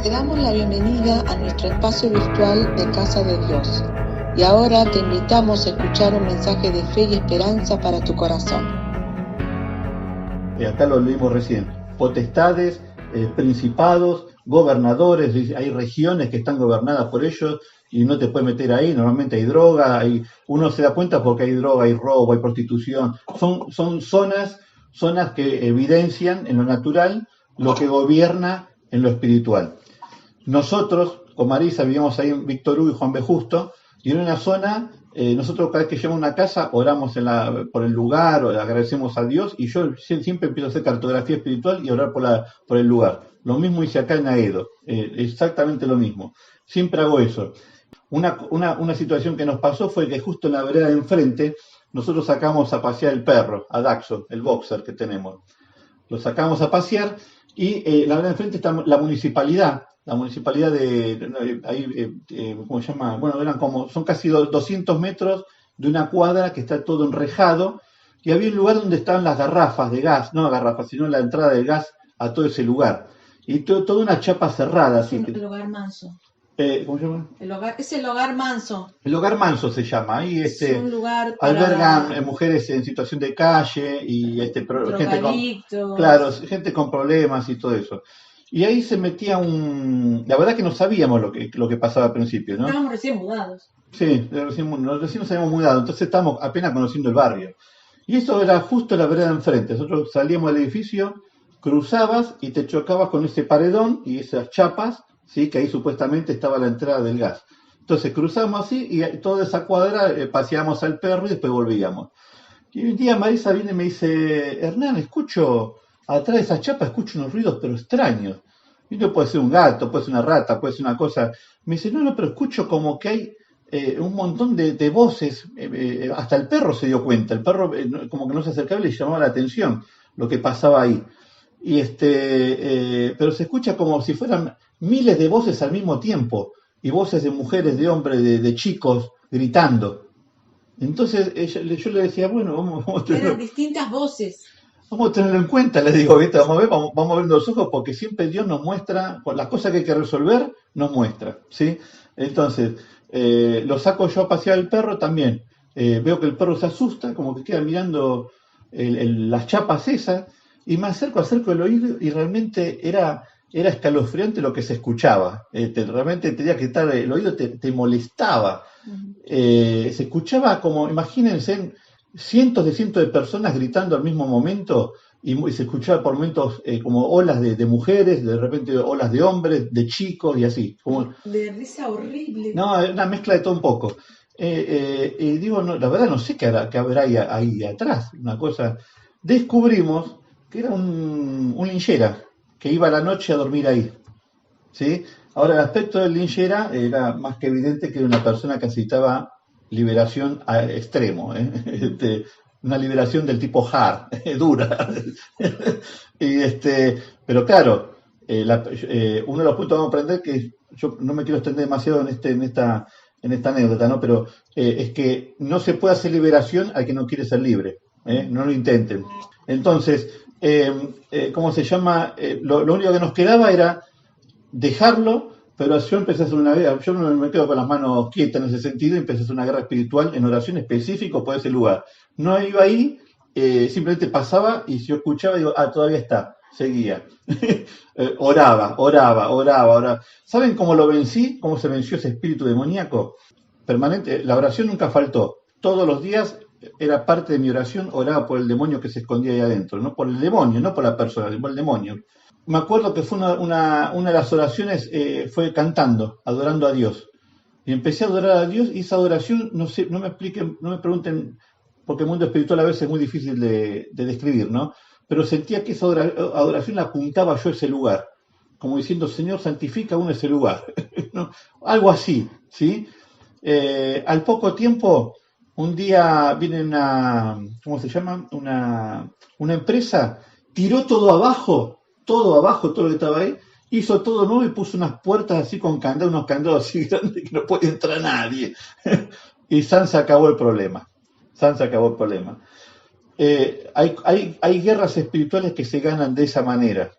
Te damos la bienvenida a nuestro espacio virtual de Casa de Dios. Y ahora te invitamos a escuchar un mensaje de fe y esperanza para tu corazón. Acá lo leímos recién. Potestades, principados, gobernadores, hay regiones que están gobernadas por ellos y no te puedes meter ahí. Normalmente hay droga, uno se da cuenta porque hay droga, hay robo, hay prostitución. Son zonas que evidencian en lo natural lo que gobierna en lo espiritual. Nosotros, con Marisa, vivíamos ahí en Víctor Hugo y Juan B. Justo, y en una zona, nosotros cada vez que llegamos a una casa, oramos por el lugar, o le agradecemos a Dios, y yo siempre empiezo a hacer cartografía espiritual y orar por el lugar. Lo mismo hice acá en Aedo, exactamente lo mismo. Siempre hago eso. Una situación que nos pasó fue que justo en la vereda de enfrente, nosotros sacamos a pasear el perro, a Daxo, el boxer que tenemos. Lo sacamos a pasear y la vereda de enfrente está la municipalidad ¿cómo se llama? Bueno, son casi 200 metros de una cuadra que está todo enrejado, y había un lugar donde estaban las garrafas de gas, no garrafas, sino la entrada de gas a todo ese lugar. Y toda una chapa cerrada. Así el hogar manso. ¿Cómo se llama? Es el hogar manso. El hogar manso se llama. Ahí es un lugar para... albergan mujeres en situación de calle y gente con problemas y todo eso. Y ahí se metía la verdad que no sabíamos lo que pasaba al principio, ¿no? Estábamos recién mudados. Sí, recién nos habíamos mudado, entonces estábamos apenas conociendo el barrio. Y eso era justo la vereda de enfrente. Nosotros salíamos del edificio, cruzabas y te chocabas con ese paredón y esas chapas, ¿sí? Que ahí supuestamente estaba la entrada del gas. Entonces cruzamos así y toda esa cuadra paseábamos al perro y después volvíamos. Y un día Marisa viene y me dice: Hernán, escucho... atrás de esa chapa escucho unos ruidos pero extraños. Y no puede ser un gato, puede ser una rata, puede ser una cosa. Me dice, no, pero escucho como que hay un montón de voces. Hasta el perro se dio cuenta. El perro como que no se acercaba y le llamaba la atención lo que pasaba ahí. Y pero se escucha como si fueran miles de voces al mismo tiempo. Y voces de mujeres, de hombres, de chicos gritando. Entonces yo le decía, bueno, vamos a tener... Eran distintas voces. Vamos a tenerlo en cuenta, les digo, ¿viste? Vamos a ver los ojos, porque siempre Dios nos muestra, las cosas que hay que resolver, nos muestra, ¿sí? Entonces, lo saco yo a pasear al perro también. Veo que el perro se asusta, como que queda mirando las chapas esas, y me acerco el oído, y realmente era escalofriante lo que se escuchaba. Realmente tenía que estar, el oído te molestaba. Se escuchaba como, imagínense, cientos de personas gritando al mismo momento, y se escuchaba por momentos como olas de mujeres, de repente olas de hombres, de chicos y así. Como, de risa horrible. No, una mezcla de todo un poco. Y digo, no, la verdad no sé qué habrá ahí atrás. Una cosa. Descubrimos que era un linchera que iba a la noche a dormir ahí. ¿Sí? Ahora, el aspecto del linchera era más que evidente que era una persona que necesitaba liberación a extremo, una liberación del tipo hard, dura. Pero claro, uno de los puntos que vamos a aprender, que yo no me quiero extender demasiado en esta anécdota, ¿no? Pero es que no se puede hacer liberación al que no quiere ser libre, no lo intenten. Entonces, ¿cómo se llama? Lo único que nos quedaba era dejarlo. Pero yo empecé a hacer yo no me quedo con las manos quietas en ese sentido, y empecé a hacer una guerra espiritual en oración específica por ese lugar. No iba ahí, simplemente pasaba, y si yo escuchaba, digo, todavía está, seguía. Oraba. ¿Saben cómo lo vencí? ¿Cómo se venció ese espíritu demoníaco? Permanente, la oración nunca faltó. Todos los días era parte de mi oración, oraba por el demonio que se escondía ahí adentro, no por el demonio, no por la persona, por el demonio. Me acuerdo que fue una de las oraciones, fue cantando, adorando a Dios. Y empecé a adorar a Dios, y esa adoración, no sé, no me pregunten, porque el mundo espiritual a veces es muy difícil de describir, ¿no? Pero sentía que esa adoración la apuntaba yo a ese lugar, como diciendo, Señor, santifica uno ese lugar. ¿No? Algo así, ¿sí? Al poco tiempo, un día viene ¿cómo se llama? Una empresa, tiró todo abajo, todo lo que estaba ahí, hizo todo nuevo y puso unas puertas así con candados, unos candados así grandes que no puede entrar nadie. Y se acabó el problema. hay guerras espirituales que se ganan de esa manera,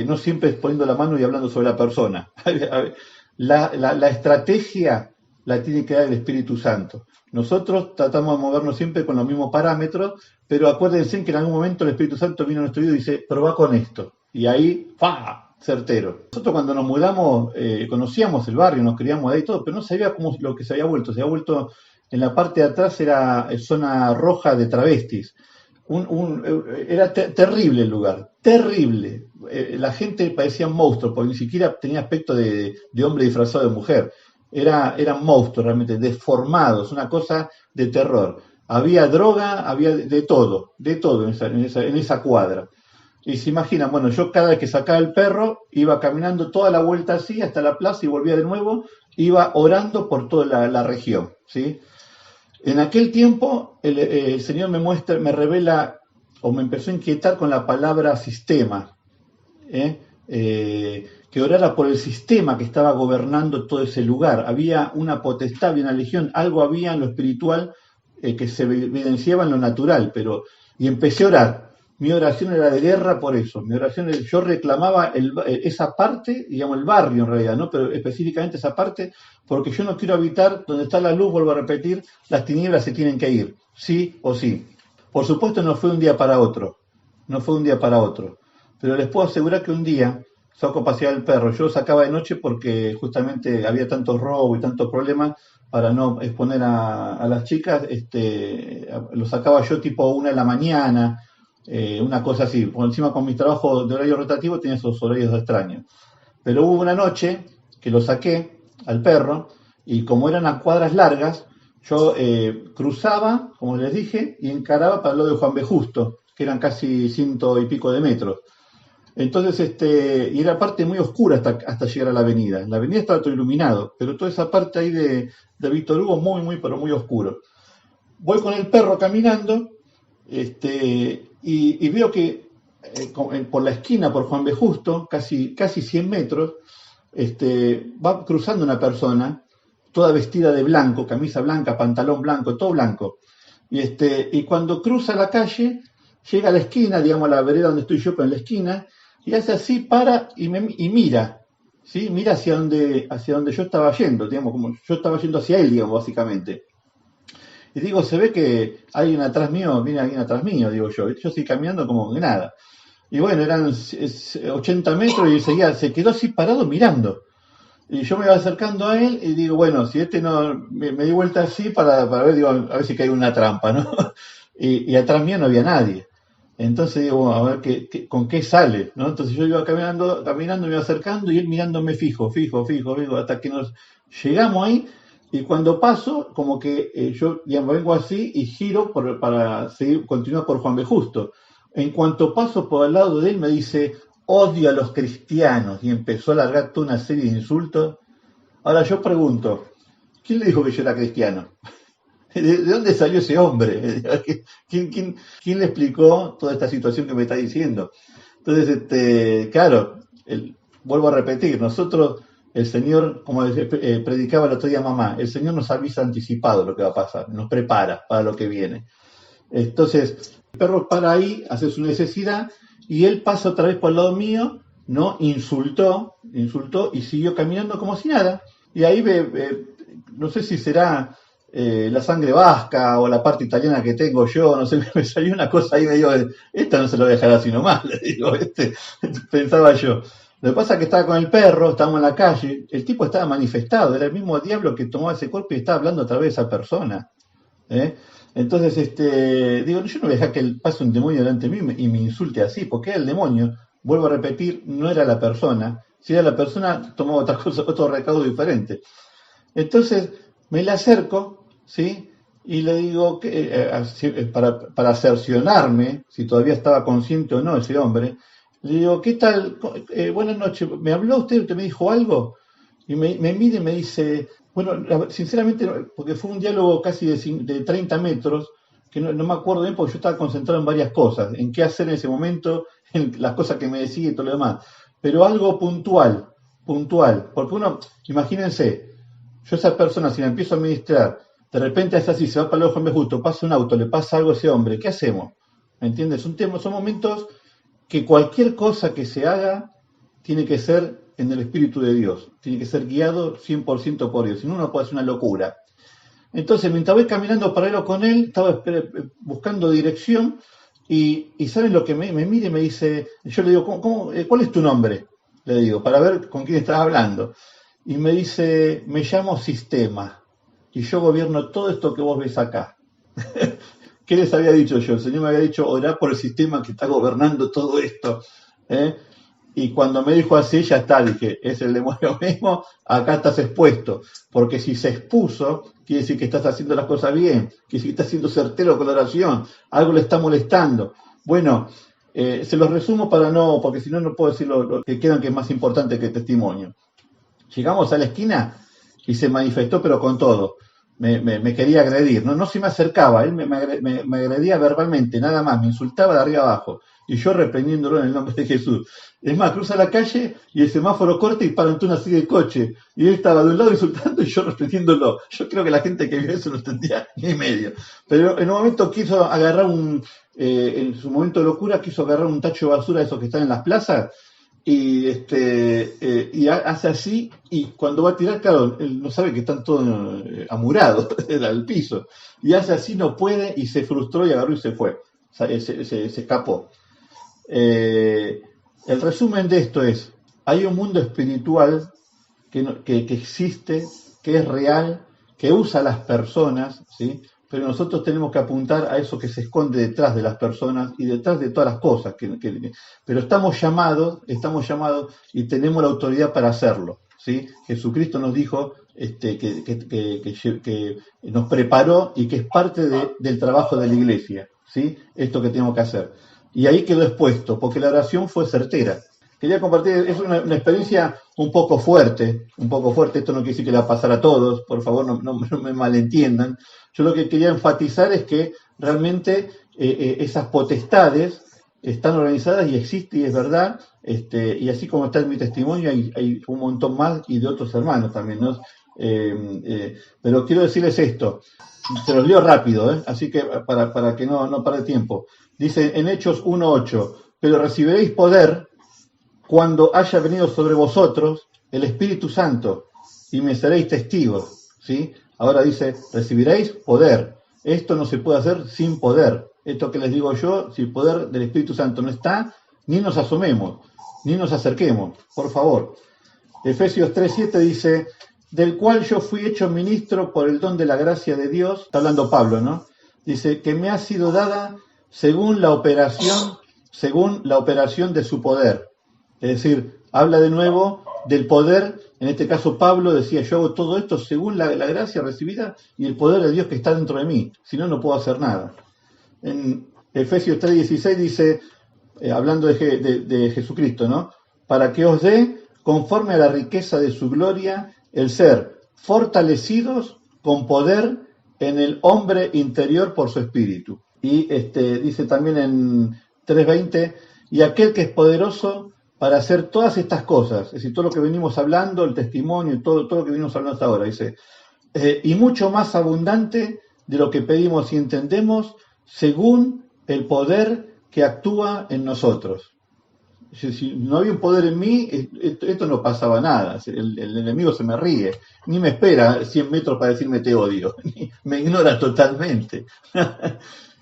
no siempre es poniendo la mano y hablando sobre la persona. La estrategia la tiene que dar el Espíritu Santo. Nosotros tratamos de movernos siempre con los mismos parámetros, pero acuérdense que en algún momento el Espíritu Santo vino a nuestro oído y dice, probá con esto. Y ahí, ¡fa! Certero. Nosotros cuando nos mudamos, conocíamos el barrio, nos criamos ahí y todo, pero no sabía cómo lo que se había vuelto. Se había vuelto, en la parte de atrás era zona roja de travestis. Era terrible el lugar, terrible. La gente parecía un monstruo, porque ni siquiera tenía aspecto de hombre disfrazado de mujer. Eran monstruos realmente, deformados, una cosa de terror. Había droga, había de todo en esa cuadra. Y se imaginan, bueno, yo cada vez que sacaba el perro, iba caminando toda la vuelta así hasta la plaza y volvía de nuevo, iba orando por toda la región, ¿sí? En aquel tiempo el Señor me revela, o me empezó a inquietar con la palabra sistema, que orara por el sistema que estaba gobernando todo ese lugar. Había una potestad, había una legión, algo había en lo espiritual que se evidenciaba en lo natural, y empecé a orar. Mi oración era de guerra por eso. Yo reclamaba esa parte, digamos el barrio en realidad, ¿no? Pero específicamente esa parte, porque yo no quiero habitar donde está la luz, vuelvo a repetir, las tinieblas se tienen que ir, sí o sí. Por supuesto no fue un día para otro, pero les puedo asegurar que un día saco a pasear el perro. Yo lo sacaba de noche porque justamente había tantos robos y tantos problemas, para no exponer a las chicas, lo sacaba yo tipo 1 de la mañana, una cosa así. Por encima con mi trabajo de horario rotativo tenía esos horarios extraños. Pero hubo una noche que lo saqué al perro y como eran las cuadras largas, yo cruzaba, como les dije, y encaraba para lo de Juan B. Justo, que eran casi 100 y pico de metros. Entonces, y era parte muy oscura hasta llegar a la avenida. En la avenida estaba todo iluminado, pero toda esa parte ahí de Víctor Hugo pero muy oscuro. Voy con el perro caminando, y veo que por la esquina, por Juan B. Justo, casi 100 metros, va cruzando una persona, toda vestida de blanco, camisa blanca, pantalón blanco, todo blanco. Y cuando cruza la calle, llega a la esquina, digamos a la vereda donde estoy yo, pero en la esquina, y hace así, para y mira, ¿sí? Mira hacia donde yo estaba yendo, digamos, como yo estaba yendo hacia él, digamos, básicamente. Y digo, se ve que alguien atrás mío, viene alguien atrás mío, digo yo estoy caminando como que nada. Y bueno, eran 80 metros y se quedó así parado mirando. Y yo me iba acercando a él y digo, bueno, si no, me di vuelta así para ver, digo, a ver si cae una trampa, ¿no? y atrás mío no había nadie. Entonces digo, bueno, a ver con qué sale, ¿no? Entonces yo iba caminando, me iba acercando y él mirándome fijo, hasta que nos llegamos ahí. Y cuando paso, como que yo digamos, vengo así y giro para continuar por Juan B. Justo. En cuanto paso por al lado de él, me dice, odio a los cristianos, y empezó a largar toda una serie de insultos. Ahora yo pregunto, ¿quién le dijo que yo era cristiano? ¿De dónde salió ese hombre? ¿Quién le explicó toda esta situación que me está diciendo? Entonces, claro, vuelvo a repetir, nosotros, el Señor, como predicaba el otro día mamá, el Señor nos avisa anticipado lo que va a pasar, nos prepara para lo que viene. Entonces, el perro para ahí, hace su necesidad, y él pasa otra vez por el lado mío, ¿no? Insultó y siguió caminando como si nada. Y ahí no sé si será la sangre vasca o la parte italiana que tengo yo, no sé, me salió una cosa ahí medio, esta no se lo voy a dejar así nomás, le digo, pensaba yo. Lo que pasa es que estaba con el perro, estábamos en la calle, el tipo estaba manifestado, era el mismo diablo que tomó ese cuerpo y estaba hablando a través de esa persona. Entonces, digo, yo no voy a dejar que pase un demonio delante de mí y me insulte así, porque era el demonio, vuelvo a repetir, no era la persona. Si era la persona, tomaba otra cosa, otro recaudo diferente. Entonces, me le acerco, ¿sí? Y le digo, para cerciorarme, si todavía estaba consciente o no ese hombre, le digo, ¿qué tal? Buenas noches, ¿me habló usted? ¿Usted me dijo algo? Y me mira y me dice, bueno, sinceramente, porque fue un diálogo casi de 30 metros, que no me acuerdo bien porque yo estaba concentrado en varias cosas, en qué hacer en ese momento, en las cosas que me decía y todo lo demás. Pero algo puntual, porque imagínense, yo a esa persona, si la empiezo a administrar, de repente es así, se va para el ojo en justo, pasa un auto, le pasa algo a ese hombre, ¿qué hacemos? ¿Me entiendes? Son momentos que cualquier cosa que se haga tiene que ser en el Espíritu de Dios, tiene que ser guiado 100% por Dios, si no, no puede ser una locura. Entonces, mientras voy caminando paralelo con él, estaba buscando dirección y ¿saben lo que me mira y me dice? Yo le digo, ¿cuál es tu nombre? Le digo, para ver con quién estás hablando. Y me dice, me llamo Sistema y yo gobierno todo esto que vos ves acá. ¿Qué les había dicho yo? El Señor me había dicho, orá por el sistema que está gobernando todo esto. Y cuando me dijo así, ya está, dije, es el demonio mismo, acá estás expuesto. Porque si se expuso, quiere decir que estás haciendo las cosas bien, quiere decir que estás siendo certero con la oración, algo le está molestando. Bueno, se los resumo porque si no, no puedo decir lo que quedan, que es más importante que el testimonio. Llegamos a la esquina y se manifestó, pero con todo. Me quería agredir, no se me acercaba, él me agredía verbalmente, nada más, me insultaba de arriba abajo, y yo reprendiéndolo en el nombre de Jesús. Es más, cruza la calle y el semáforo corta y para una silla de coche, y él estaba de un lado insultando y yo reprendiéndolo. Yo creo que la gente que vio eso no entendía ni medio. Pero en un momento quiso agarrar en su momento de locura, quiso agarrar un tacho de basura de esos que están en las plazas, y hace así, y cuando va a tirar, claro, él no sabe que están todos amurados al piso, y hace así, no puede, y se frustró y agarró y se fue, se escapó. El resumen de esto es, hay un mundo espiritual que existe, que es real, que usa a las personas, ¿sí? Pero nosotros tenemos que apuntar a eso que se esconde detrás de las personas y detrás de todas las cosas. Pero estamos llamados y tenemos la autoridad para hacerlo, ¿sí? Jesucristo nos dijo que nos preparó y que es parte del trabajo de la iglesia, ¿sí? Esto que tenemos que hacer. Y ahí quedó expuesto, porque la oración fue certera. Quería compartir, es una experiencia un poco fuerte, esto no quiere decir que le va a pasar a todos, por favor no me malentiendan. Yo lo que quería enfatizar es que realmente esas potestades están organizadas y existen y es verdad, y así como está en mi testimonio hay un montón más y de otros hermanos también, ¿no? Pero quiero decirles esto, se los leo rápido, así que para que no pare tiempo. Dice en Hechos 1:8, pero recibiréis poder cuando haya venido sobre vosotros el Espíritu Santo, y me seréis testigos, ¿sí? Ahora dice, recibiréis poder. Esto no se puede hacer sin poder. Esto que les digo yo, si el poder del Espíritu Santo no está, ni nos asomemos, ni nos acerquemos, por favor. Efesios 3:7 dice, del cual yo fui hecho ministro por el don de la gracia de Dios, está hablando Pablo, ¿no? Dice, que me ha sido dada según la operación de su poder. Es decir, habla de nuevo del poder, en este caso Pablo decía, yo hago todo esto según la gracia recibida y el poder de Dios que está dentro de mí, si no, no puedo hacer nada. En Efesios 3:16 dice, hablando de Jesucristo, ¿no? Para que os dé, conforme a la riqueza de su gloria, el ser fortalecidos con poder en el hombre interior por su espíritu. Y dice también en 3:20, y aquel que es poderoso para hacer todas estas cosas, es decir, todo lo que venimos hablando, el testimonio y todo lo que venimos hablando hasta ahora, dice, y mucho más abundante de lo que pedimos y entendemos, según el poder que actúa en nosotros. Si no había un poder en mí, esto no pasaba nada, el enemigo se me ríe, ni me espera 100 metros para decirme te odio, me ignora totalmente.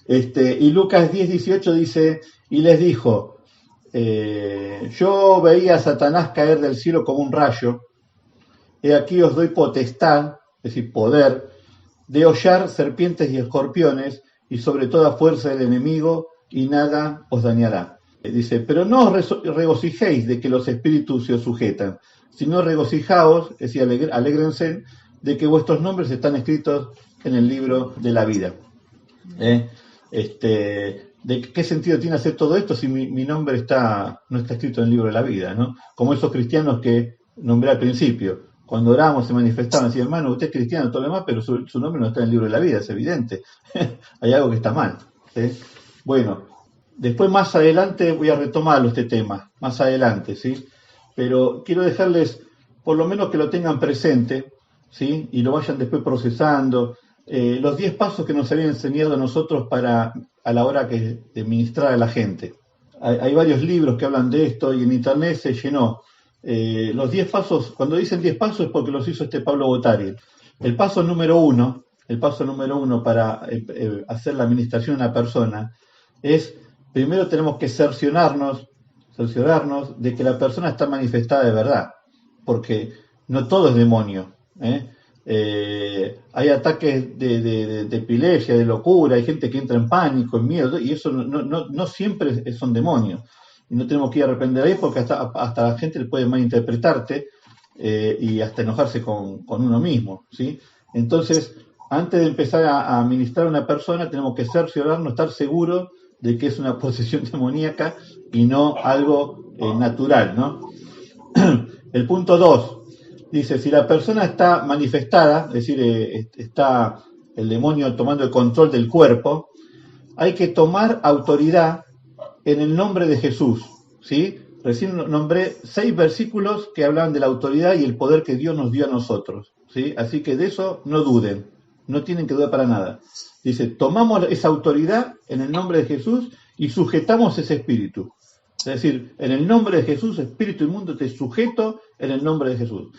Y Lucas 10:18 dice, y les dijo, yo veía a Satanás caer del cielo como un rayo, he aquí os doy potestad, es decir, poder, de hollar serpientes y escorpiones, y sobre toda fuerza del enemigo, y nada os dañará. Dice, pero no os regocijéis de que los espíritus se os sujetan, sino regocijaos, es decir, alégrense, de que vuestros nombres están escritos en el libro de la vida. ¿De qué sentido tiene hacer todo esto si mi nombre no está escrito en el libro de la vida, ¿no? Como esos cristianos que nombré al principio, cuando oramos se manifestaban, decían, hermano, usted es cristiano, todo lo demás, pero su nombre no está en el libro de la vida, es evidente. Hay algo que está mal, ¿sí? Bueno, después más adelante voy a retomarlo este tema, más adelante, ¿sí? Pero quiero dejarles, por lo menos que lo tengan presente, ¿sí? Y lo vayan después procesando. los 10 pasos que nos habían enseñado a nosotros a la hora de ministrar a la gente. Hay varios libros que hablan de esto y en internet se llenó. Los 10 pasos, cuando dicen 10 pasos es porque los hizo Pablo Bottari. El paso número uno para hacer la administración a una persona es, primero tenemos que cerciorarnos de que la persona está manifestada de verdad, porque no todo es demonio. Hay ataques de epilepsia, de locura, hay gente que entra en pánico, en miedo, y eso no siempre son demonios. Y no tenemos que ir a reprender ahí porque hasta la gente le puede malinterpretarte y hasta enojarse con uno mismo, ¿sí? Entonces, antes de empezar a ministrar a una persona, tenemos que cerciorarnos, estar seguros de que es una posesión demoníaca y no algo natural, ¿no? El punto 2 dice, si la persona está manifestada, es decir, está el demonio tomando el control del cuerpo, hay que tomar autoridad en el nombre de Jesús, ¿sí? Recién nombré 6 versículos que hablan de la autoridad y el poder que Dios nos dio a nosotros, ¿sí? Así que de eso no duden, no tienen que dudar para nada. Dice, tomamos esa autoridad en el nombre de Jesús y sujetamos ese espíritu. Es decir, en el nombre de Jesús, espíritu inmundo, te sujeto en el nombre de Jesús.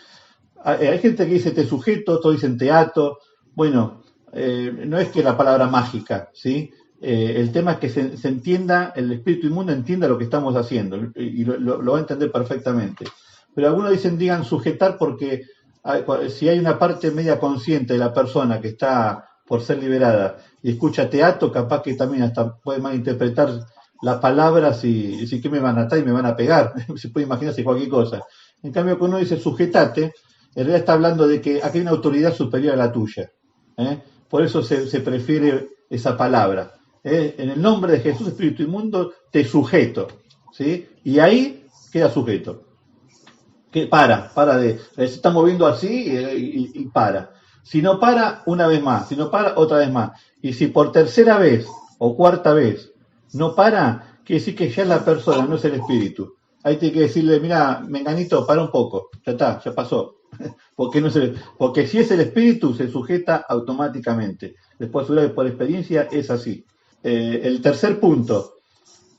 Hay gente que dice te sujeto, otros dicen te ato. Bueno, no es que la palabra mágica, ¿sí? El tema es que se entienda, el espíritu inmundo entienda lo que estamos haciendo y lo va a entender perfectamente. Pero algunos digan sujetar porque si hay una parte media consciente de la persona que está por ser liberada y escucha teatro, capaz que también hasta puede malinterpretar las palabras y decir que me van a atar y me van a pegar. Se puede imaginarse cualquier cosa. En cambio, cuando uno dice sujetate, en realidad está hablando de que aquí hay una autoridad superior a la tuya. Por eso se prefiere esa palabra. En el nombre de Jesús, espíritu inmundo, te sujeto, ¿sí? Y ahí queda sujeto. Que se está moviendo así y para. Si no para, una vez más. Si no para, otra vez más. Y si por tercera vez o cuarta vez no para, quiere decir que ya es la persona, no es el espíritu. Ahí tiene que decirle, mira, menganito, para un poco. Ya está, ya pasó. Porque si es el espíritu, se sujeta automáticamente. Después, por experiencia, es así. El tercer punto,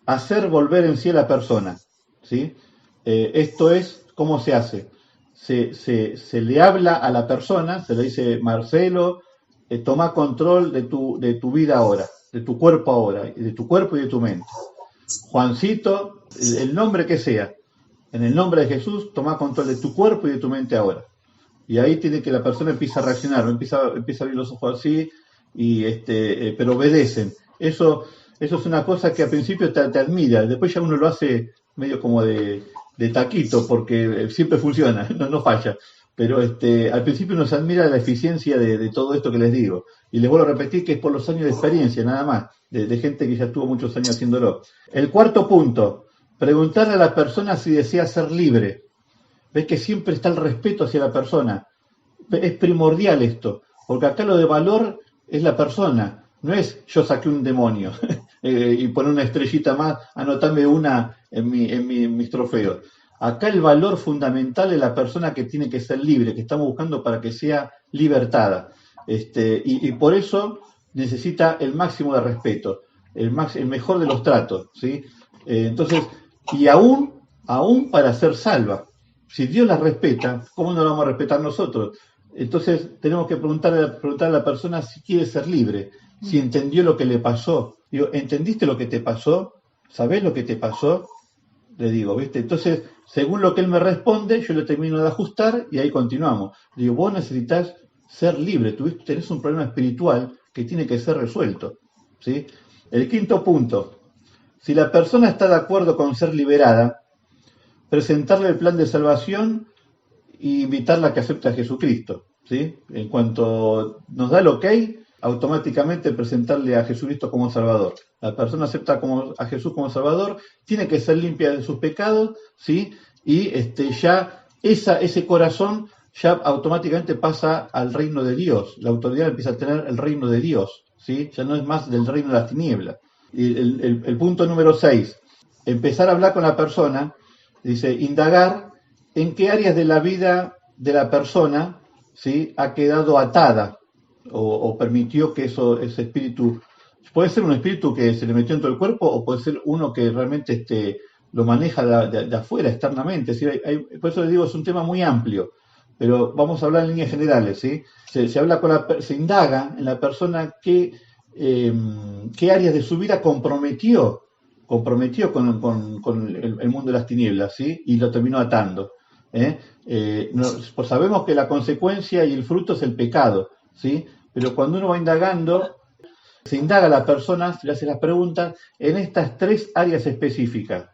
hacer volver en sí a la persona, ¿sí? Esto es, ¿cómo se hace? Se le habla a la persona, se le dice, Marcelo, toma control de tu vida ahora, de tu cuerpo ahora, de tu cuerpo y de tu mente. Juancito, el nombre que sea, en el nombre de Jesús, toma control de tu cuerpo y de tu mente ahora. Y ahí tiene que la persona empieza a reaccionar, empieza a abrir los ojos así, pero obedecen. Eso es una cosa que al principio te admira, después ya uno lo hace medio como de taquito, porque siempre funciona, no falla. Pero al principio uno se admira la eficiencia de todo esto que les digo. Y les vuelvo a repetir que es por los años de experiencia, nada más, de gente que ya estuvo muchos años haciéndolo. El cuarto punto, preguntarle a la persona si desea ser libre. Ves que siempre está el respeto hacia la persona. Es primordial esto, porque acá lo de valor es la persona. No es yo saqué un demonio y poner una estrellita más, anotarme una en mis trofeos. Acá el valor fundamental es la persona que tiene que ser libre, que estamos buscando para que sea libertada. Y por eso necesita el máximo de respeto, el mejor de los tratos, ¿sí? Entonces, y aún para ser salva. Si Dios la respeta, ¿cómo no la vamos a respetar nosotros? Entonces tenemos que preguntarle a la persona si quiere ser libre, si entendió lo que le pasó. Digo, ¿entendiste lo que te pasó? ¿Sabés lo que te pasó? Le digo, ¿viste? Entonces, según lo que él me responde, yo le termino de ajustar y ahí continuamos. Le digo, vos necesitas ser libre, tenés un problema espiritual que tiene que ser resuelto, ¿sí? El quinto punto, si la persona está de acuerdo con ser liberada, presentarle el plan de salvación e invitarla a que acepte a Jesucristo, ¿sí? En cuanto nos da el ok, automáticamente presentarle a Jesucristo como Salvador. La persona acepta a Jesús como Salvador, tiene que ser limpia de sus pecados, ¿sí? Y ya ese corazón ya automáticamente pasa al reino de Dios. La autoridad empieza a tener el reino de Dios, ¿sí? Ya no es más del reino de las tinieblas. Y el punto número 6, empezar a hablar con la persona, dice, indagar en qué áreas de la vida de la persona, ¿sí?, ha quedado atada o permitió que ese espíritu, puede ser un espíritu que se le metió dentro del cuerpo o puede ser uno que realmente lo maneja de afuera, externamente. Es decir, por eso les digo, es un tema muy amplio, pero vamos a hablar en líneas generales, ¿sí? Se habla se indaga en la persona qué áreas de su vida comprometió con el mundo de las tinieblas, ¿sí? Y lo terminó atando. Pues sabemos que la consecuencia y el fruto es el pecado, ¿sí? Pero cuando uno va indagando, se indaga a la persona, se le hace las preguntas en estas 3 áreas específicas,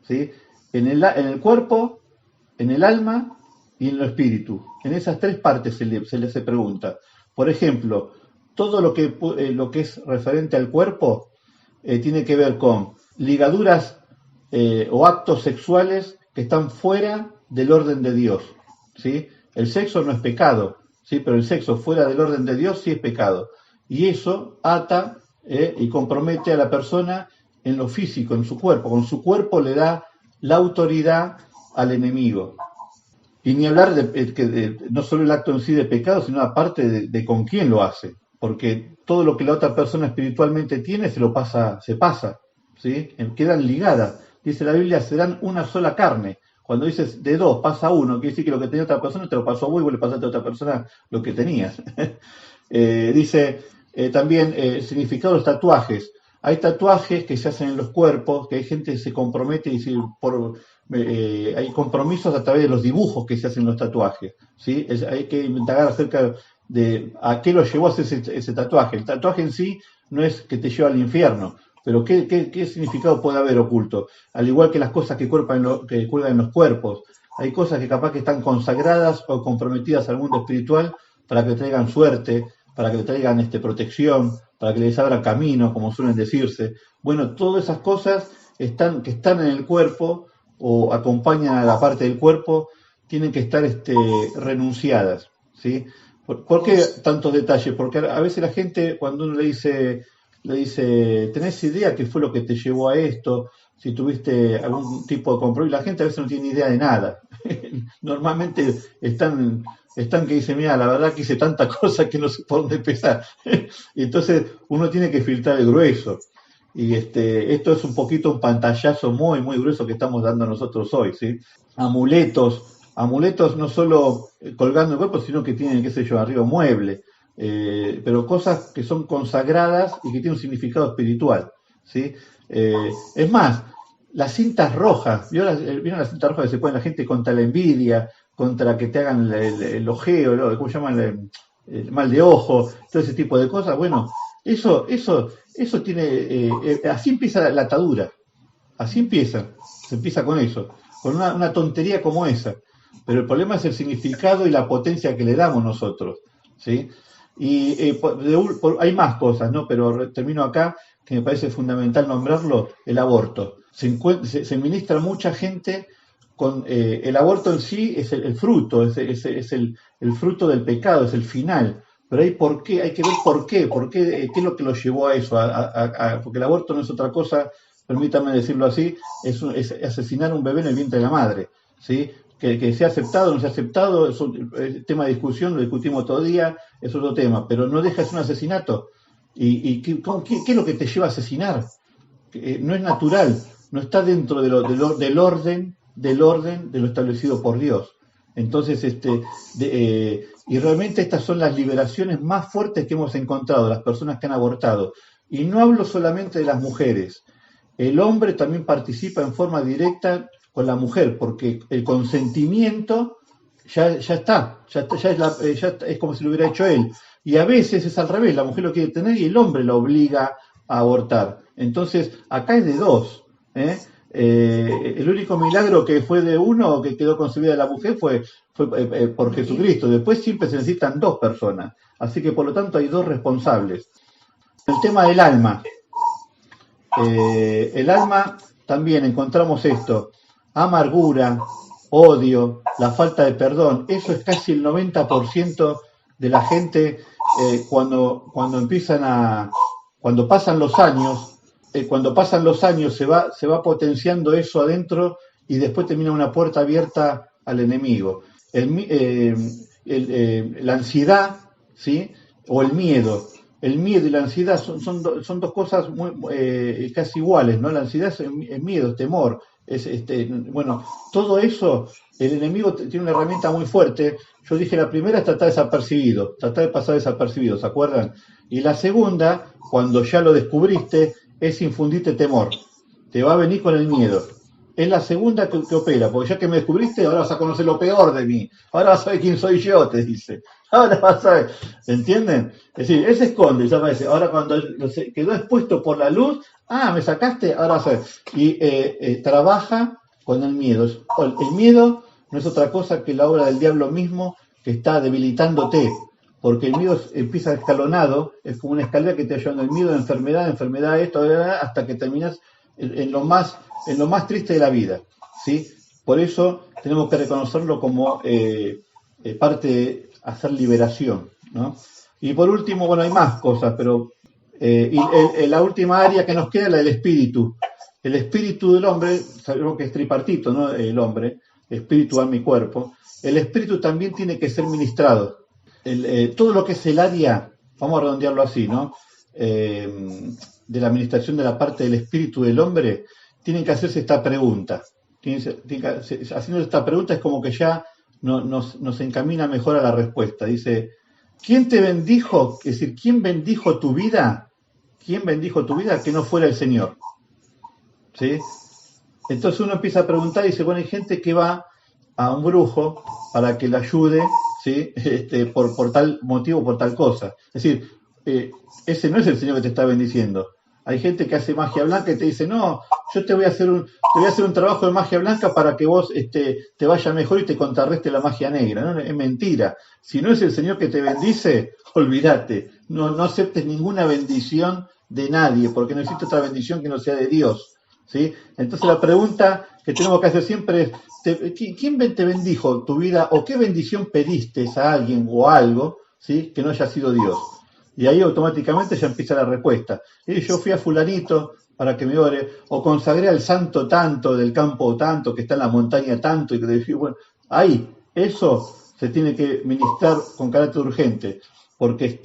¿sí? En el cuerpo, en el alma y en el espíritu. En esas 3 partes se le hace pregunta. Por ejemplo, todo lo que es referente al cuerpo tiene que ver con ligaduras o actos sexuales que están fuera del orden de Dios, ¿sí? El sexo no es pecado, ¿sí? Pero el sexo fuera del orden de Dios sí es pecado. Y eso ata y compromete a la persona en lo físico, en su cuerpo. Con su cuerpo le da la autoridad al enemigo. Y ni hablar no solo el acto en sí de pecado, sino aparte de con quién lo hace. Porque todo lo que la otra persona espiritualmente tiene se pasa, ¿sí? Quedan ligadas. Dice la Biblia, serán una sola carne. Cuando dices de 2 pasa 1, quiere decir que lo que tenía otra persona te lo pasó a vos y vos le pasaste a otra persona lo que tenías. Dice también significado de los tatuajes. Hay tatuajes que se hacen en los cuerpos, que hay gente que se compromete y decir, hay compromisos a través de los dibujos que se hacen en los tatuajes, ¿sí? Hay que indagar acerca de a qué lo llevó a hacer ese tatuaje. El tatuaje en sí no es que te lleva al infierno, pero ¿qué significado puede haber oculto? Al igual que las cosas que cuelgan en los cuerpos. Hay cosas que capaz que están consagradas o comprometidas al mundo espiritual para que traigan suerte, para que le traigan protección, para que les abra camino, como suelen decirse. Bueno, todas esas cosas que están en el cuerpo o acompañan a la parte del cuerpo, tienen que estar renunciadas, ¿sí? ¿Por qué tantos detalles? Porque a veces la gente, cuando uno le dice, ¿tenés idea qué fue lo que te llevó a esto? Si tuviste algún tipo de compromiso, la gente a veces no tiene idea de nada. Normalmente están que dicen, mira, la verdad que hice tanta cosa que no sé por dónde empezar. Y entonces uno tiene que filtrar el grueso. Y esto es un poquito un pantallazo muy, muy grueso que estamos dando nosotros hoy, ¿sí? Amuletos no solo colgando el cuerpo, sino que tienen, qué sé yo, arriba un mueble. Pero cosas que son consagradas y que tienen un significado espiritual, ¿sí? Es más, las cintas rojas, ¿vieron las cintas rojas que se ponen la gente contra la envidia, contra que te hagan el ojeo, ¿cómo llaman? El mal de ojo, todo ese tipo de cosas? Bueno, eso tiene, así empieza la atadura, así se empieza con eso, con una tontería como esa. Pero el problema es el significado y la potencia que le damos nosotros, ¿sí? Y hay más cosas, ¿no? Pero termino acá, que me parece fundamental nombrarlo, el aborto. Se ministra mucha gente con el aborto en sí, es el fruto, es el fruto del pecado, es el final. Pero hay que ver qué es lo que lo llevó a eso, porque el aborto no es otra cosa, permítame decirlo así, es asesinar a un bebé en el vientre de la madre, ¿sí? Que sea aceptado o no sea aceptado, es un tema de discusión, lo discutimos todo día, es otro tema, pero no deja de ser un asesinato. ¿Y qué es lo que te lleva a asesinar? No es natural, no está dentro del orden de lo establecido por Dios. Entonces, y realmente estas son las liberaciones más fuertes que hemos encontrado, las personas que han abortado. Y no hablo solamente de las mujeres, el hombre también participa en forma directa con la mujer, porque el consentimiento ya es como si lo hubiera hecho él. Y a veces es al revés, la mujer lo quiere tener y el hombre la obliga a abortar. Entonces, acá es de dos, ¿eh? El único milagro que fue de uno, que quedó concebida la mujer, fue por Jesucristo. Después siempre se necesitan 2 personas. Así que por lo tanto hay 2 responsables. El tema del alma. El alma también encontramos esto: amargura, odio, la falta de perdón. Eso es casi el 90% de la gente cuando pasan los años se va potenciando eso adentro y después termina una puerta abierta al enemigo. La ansiedad, ¿sí? o el miedo. El miedo y la ansiedad son dos cosas casi iguales, ¿no? La ansiedad es miedo, es temor, bueno, todo eso, el enemigo tiene una herramienta muy fuerte. Yo dije, la primera es tratar desapercibido, tratar de pasar desapercibido, ¿se acuerdan? Y la segunda, cuando ya lo descubriste, es infundirte temor. Te va a venir con el miedo. Es la segunda que opera, porque ya que me descubriste, ahora vas a conocer lo peor de mí. Ahora vas a ver quién soy yo, te dice. Ahora vas a ver, ¿entienden? Es decir, él se esconde, ya parece. Ahora cuando quedó expuesto por la luz, me sacaste, ahora vas a ver. Y trabaja con el miedo. El miedo no es otra cosa que la obra del diablo mismo que está debilitándote. Porque el miedo empieza escalonado, es como una escalera que te va llevando el miedo de enfermedad, esto, hasta que terminas en lo más triste de la vida, ¿sí? Por eso tenemos que reconocerlo como parte de hacer liberación, ¿no? Y por último, bueno, hay más cosas, pero la última área que nos queda es la del espíritu. El espíritu del hombre, sabemos que es tripartito, ¿no? El hombre, espíritu, alma y cuerpo. El espíritu también tiene que ser ministrado. Todo lo que es el área, vamos a redondearlo así, ¿no? De la administración de la parte del espíritu del hombre, tienen que hacerse esta pregunta. Haciendo esta pregunta es como que ya nos encamina mejor a la respuesta. Dice, ¿quién te bendijo? Es decir, ¿quién bendijo tu vida? ¿Quién bendijo tu vida que no fuera el Señor? ¿Sí? Entonces uno empieza a preguntar y dice, bueno, hay gente que va a un brujo para que le ayude, ¿sí? Por tal motivo, por tal cosa. Es decir, ese no es el Señor que te está bendiciendo. Hay gente que hace magia blanca y te dice, no, yo te voy a hacer un trabajo de magia blanca para que vos te vaya mejor y te contrarreste la magia negra. No, es mentira. Si no es el Señor que te bendice, olvídate. No aceptes ninguna bendición de nadie, porque no existe otra bendición que no sea de Dios, ¿sí? Entonces la pregunta que tenemos que hacer siempre es, ¿quién te bendijo tu vida o qué bendición pediste a alguien o algo, ¿sí? Que no haya sido Dios? Y ahí automáticamente ya empieza la respuesta. Yo fui a fulanito para que me ore, o consagré al santo tanto del campo tanto, que está en la montaña tanto, y que le dije, bueno, ahí, eso se tiene que ministrar con carácter urgente, porque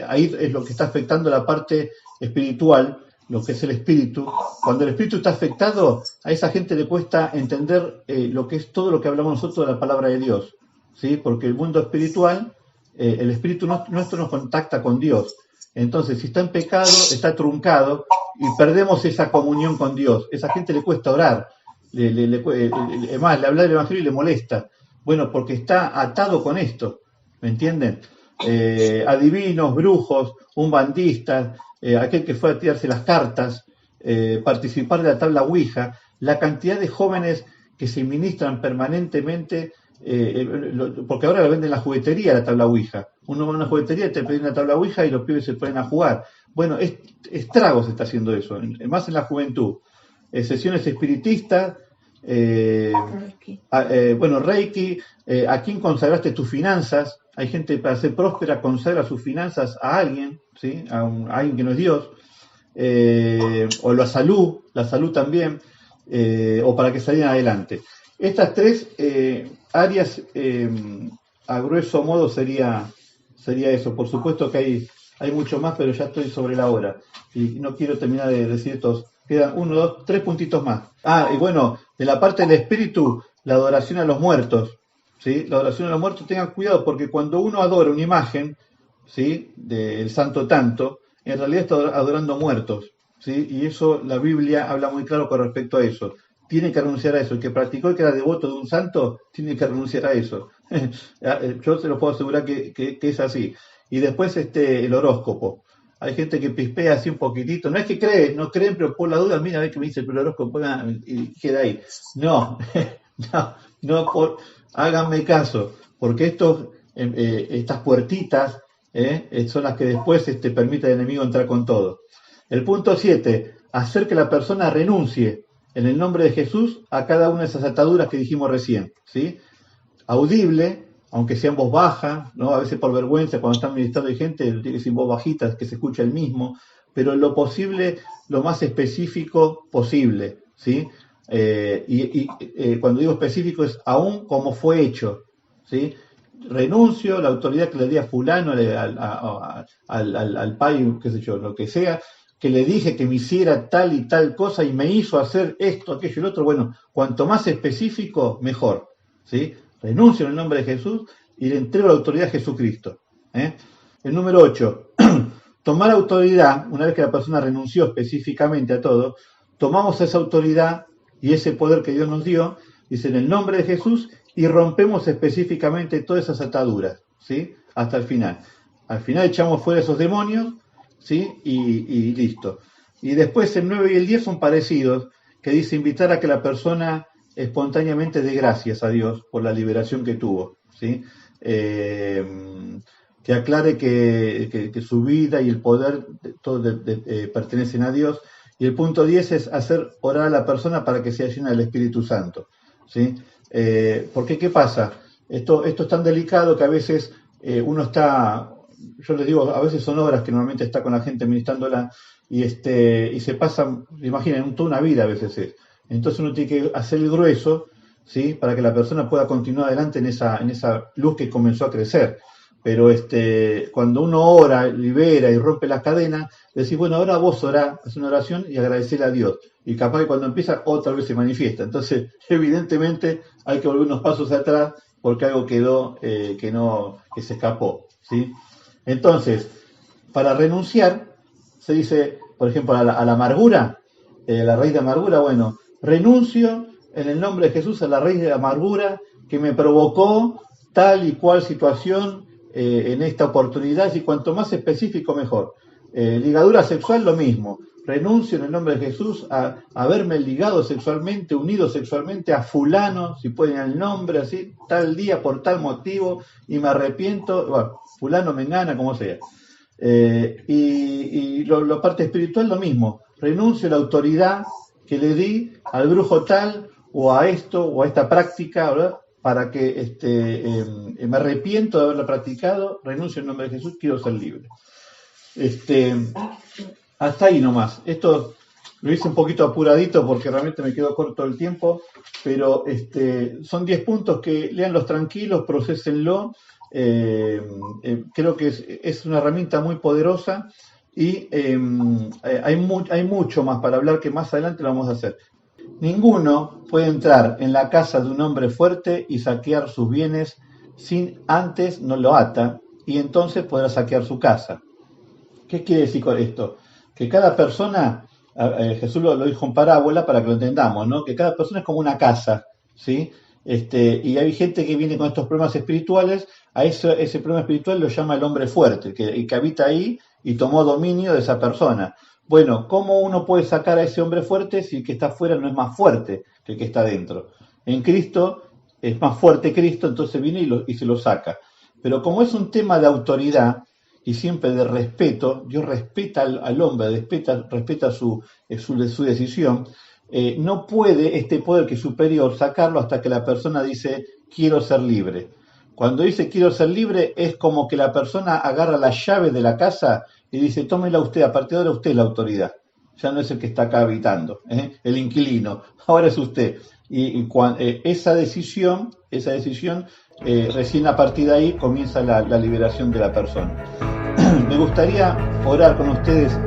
ahí es lo que está afectando la parte espiritual, lo que es el espíritu. Cuando el espíritu está afectado, a esa gente le cuesta entender lo que es todo lo que hablamos nosotros de la palabra de Dios, ¿sí? Porque el mundo espiritual, el espíritu nuestro nos contacta con Dios. Entonces, si está en pecado, está truncado y perdemos esa comunión con Dios. Esa gente le cuesta orar. Además, le habla del evangelio y le molesta. Bueno, porque está atado con esto. ¿Me entienden? Adivinos, brujos, umbandistas, aquel que fue a tirarse las cartas, participar de la tabla Ouija, la cantidad de jóvenes que se ministran permanentemente. Porque ahora la venden en la juguetería la tabla Ouija. Uno va a una juguetería y te pide una tabla Ouija y los pibes se ponen a jugar. Bueno, estragos está haciendo eso, más en la juventud. Sesiones espiritistas, Reiki, ¿a quién consagraste tus finanzas? Hay gente para ser próspera consagra sus finanzas a alguien, ¿sí? A alguien que no es Dios, o la salud también, o para que salgan adelante. Estas tres áreas, a grueso modo, sería eso. Por supuesto que hay mucho más, pero ya estoy sobre la hora. Y no quiero terminar de decir estos. Quedan 1, 2, 3 puntitos más. Y bueno, de la parte del espíritu, la adoración a los muertos, ¿sí? La adoración a los muertos, tengan cuidado, porque cuando uno adora una imagen, ¿sí? Del santo tanto, en realidad está adorando muertos, ¿sí? Y eso, la Biblia habla muy claro con respecto a eso. Tiene que renunciar a eso. El que practicó y que era devoto de un santo, tiene que renunciar a eso. Yo se lo puedo asegurar que es así. Y después el horóscopo. Hay gente que pispea así un poquitito. No es que no creen, pero por la duda, mira, a ver qué me dice el horóscopo y queda ahí. No, háganme caso, porque estas puertitas son las que después permiten al enemigo entrar con todo. El punto 7, hacer que la persona renuncie en el nombre de Jesús a cada una de esas ataduras que dijimos recién, ¿sí? Audible, aunque sea en voz baja, ¿no? A veces por vergüenza, cuando están ministrando hay gente, tiene que ser en voz bajita, que se escucha el mismo, pero en lo posible, lo más específico posible, ¿sí? Cuando digo específico es aún como fue hecho, ¿sí? renuncio la autoridad que le di a fulano, al pai, qué sé yo, lo que sea, que le dije que me hiciera tal y tal cosa y me hizo hacer esto, aquello y lo otro. Bueno, cuanto más específico, mejor, ¿sí? Renuncio en el nombre de Jesús y le entrego la autoridad a Jesucristo. El número 8, tomar autoridad. Una vez que la persona renunció específicamente a todo, tomamos esa autoridad y ese poder que Dios nos dio, dice, en el nombre de Jesús, y rompemos específicamente todas esas ataduras, ¿sí? Hasta el final. Al final echamos fuera esos demonios, ¿sí? Y listo. Y después el 9 y el 10 son parecidos, que dice invitar a que la persona espontáneamente dé gracias a Dios por la liberación que tuvo, ¿sí? Que aclare que su vida y el poder pertenecen a Dios. Y el punto 10 es hacer orar a la persona para que sea llena del Espíritu Santo, ¿sí? Porque ¿qué pasa? Esto es tan delicado que a veces uno está, yo les digo, a veces son horas que normalmente está con la gente ministrándola y se pasan, imaginen, toda una vida a veces es. Entonces uno tiene que hacer el grueso, ¿sí? Para que la persona pueda continuar adelante en esa luz que comenzó a crecer. Pero cuando uno ora, libera y rompe las cadenas, decís, bueno, ahora vos orá, haz una oración y agradecerle a Dios. Y capaz que cuando empieza, otra vez se manifiesta. Entonces, evidentemente, hay que volver unos pasos atrás porque algo quedó que se escapó, ¿sí? Entonces, para renunciar, se dice, por ejemplo, a la amargura, la raíz de amargura, bueno, renuncio en el nombre de Jesús a la raíz de amargura que me provocó tal y cual situación en esta oportunidad, y cuanto más específico mejor. Ligadura sexual, lo mismo. Renuncio en el nombre de Jesús a haberme ligado sexualmente, unido sexualmente a fulano, si pueden el nombre, así, tal día, por tal motivo, y me arrepiento, bueno, fulano, mengana, como sea. Y la parte espiritual, lo mismo. Renuncio a la autoridad que le di al brujo tal, o a esto, o a esta práctica, ¿verdad? Para que me arrepiento de haberla practicado, renuncio en nombre de Jesús, quiero ser libre. Hasta ahí nomás. Esto lo hice un poquito apuradito porque realmente me quedó corto el tiempo, pero son 10 puntos que léanlos tranquilos, procesenlo. Creo que es una herramienta muy poderosa y hay mucho más para hablar que más adelante lo vamos a hacer. Ninguno puede entrar en la casa de un hombre fuerte y saquear sus bienes sin antes no lo ata, y entonces podrá saquear su casa. ¿Qué quiere decir con esto? Que cada persona, Jesús lo dijo en parábola para que lo entendamos, ¿no? Que cada persona es como una casa, ¿sí? Y hay gente que viene con estos problemas espirituales, a ese problema espiritual lo llama el hombre fuerte, que habita ahí y tomó dominio de esa persona. Bueno, ¿cómo uno puede sacar a ese hombre fuerte si el que está afuera no es más fuerte que el que está dentro? En Cristo es más fuerte Cristo, entonces viene y se lo saca. Pero como es un tema de autoridad y siempre de respeto, Dios respeta al hombre, respeta su decisión, no puede este poder que es superior sacarlo hasta que la persona dice, quiero ser libre. Cuando dice quiero ser libre, es como que la persona agarra la llave de la casa y dice, tómela usted, a partir de ahora usted es la autoridad. Ya no es el que está acá habitando, el inquilino, ahora es usted. Y esa decisión, recién a partir de ahí comienza la liberación de la persona. Me gustaría orar con ustedes